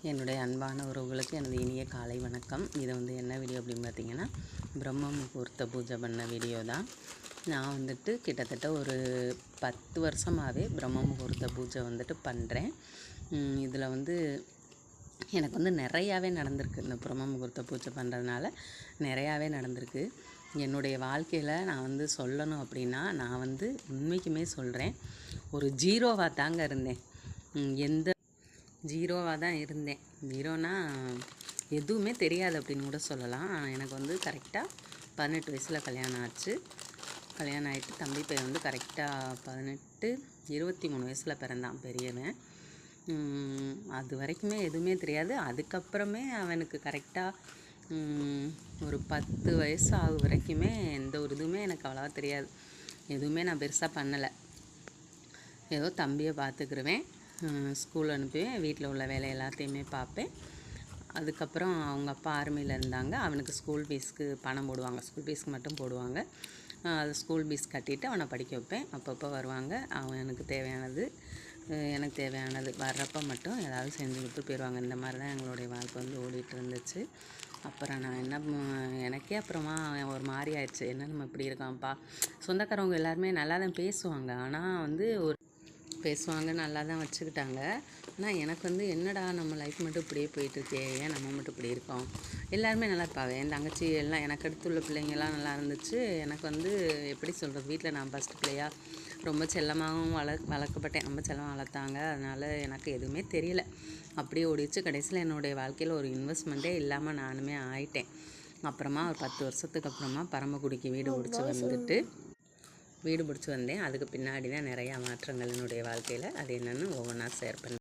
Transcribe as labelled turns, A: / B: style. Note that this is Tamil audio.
A: என்னுடைய அன்பான உறவுகளுக்கு எனது இனிய காலை வணக்கம். இது என்ன வீடியோ அப்படின்னு பார்த்தீங்கன்னா, பிரம்ம முகூர்த்த பூஜை பண்ண வீடியோ தான். நான் கிட்டத்தட்ட ஒரு 10 வருஷமாகவே பிரம்ம முகூர்த்த பூஜை பண்ணுறேன். இதில் எனக்கு நிறையாவே நடந்திருக்கு. இந்த பிரம்ம முகூர்த்த பூஜை பண்ணுறதுனால நிறையாவே நடந்திருக்கு. என்னுடைய வாழ்க்கையில் நான் சொல்லணும் அப்படின்னா, நான் உண்மைக்குமே சொல்கிறேன், ஒரு ஜீரோவாக தாங்க இருந்தேன். எந்த ஜீரோவாக தான் இருந்தேன். ஜீரோனா எதுவுமே தெரியாது அப்படின்னு கூட சொல்லலாம். எனக்கு கரெக்டாக 18 வயசில் கல்யாணம் ஆச்சு. கல்யாணம் ஆகிட்டு தம்பி பையன் கரெக்டாக 23 வயசில் பிறந்தான் பெரியவன். அது வரைக்குமே எதுவுமே தெரியாது. அதுக்கப்புறமே அவனுக்கு கரெக்டாக ஒரு 10 வயசு ஆகும் வரைக்குமே எந்த ஒரு இதுவுமே எனக்கு அவ்வளோவா தெரியாது. எதுவுமே நான் பெருசாக பண்ணலை. ஏதோ தம்பியை பார்த்துக்கிருவேன், ஸ்கூல் அனுப்புவேன், வீட்டில் உள்ள வேலை எல்லாத்தையுமே பார்ப்பேன். அதுக்கப்புறம் அவங்க அப்பா ஆர்மியில் இருந்தாங்க. அவனுக்கு ஸ்கூல் ஃபீஸ்க்கு பணம் போடுவாங்க, ஸ்கூல் ஃபீஸ்க்கு மட்டும் போடுவாங்க. அது ஸ்கூல் ஃபீஸ் கட்டிவிட்டு அவனை படிக்க வைப்பேன். அப்பப்போ வருவாங்க. எனக்கு தேவையானது வர்றப்போ மட்டும் ஏதாவது செஞ்சு கொடுத்து போயிடுவாங்க. இந்த மாதிரி தான் எங்களுடைய வாழ்க்கை ஓடிட்டு இருந்துச்சு. அப்புறம் நான் எனக்கே அப்புறமா ஒரு மாதிரி ஆயிடுச்சு. என்ன நம்ம இப்படி இருக்கான்ப்பா. சொந்தக்காரவங்க எல்லாருமே நல்லா தான் பேசுவாங்க. ஆனால் பேசுவாங்க, நல்லா தான் வச்சுக்கிட்டாங்க. ஆனால் எனக்கு என்னடா நம்ம லைஃப் மட்டும் இப்படியே போயிட்டுருக்கே, ஏன் நம்ம மட்டும் இப்படி இருக்கோம். எல்லாருமே நல்லா இருப்பாங்க. என் தங்கச்சி எல்லாம் எனக்கு அடுத்துள்ள பிள்ளைங்கள்லாம் நல்லா இருந்துச்சு. எனக்கு எப்படி சொல்கிறது, வீட்டில் நான் ஃபஸ்ட் பிள்ளையாக ரொம்ப செல்லமாகவும் வளர்க்கப்பட்டேன். ரொம்ப செல்லமாக வளர்த்தாங்க. அதனால் எனக்கு எதுவுமே தெரியல. அப்படியே ஓடிச்சு. கடைசியில் என்னுடைய வாழ்க்கையில் ஒரு இன்வெஸ்ட்மெண்ட்டே இல்லாமல் நானுமே ஆயிட்டேன். அப்புறமா ஒரு 10 வருஷத்துக்கு அப்புறமா பரமக்குடிக்கு வீடு பிடிச்சி வந்தேன். அதுக்கு பின்னாடி தான் நிறையா மாற்றங்கள் என்னுடைய வாழ்க்கையில். அது என்னென்னு ஒவ்வொன்றா ஷேர் பண்ணேன்.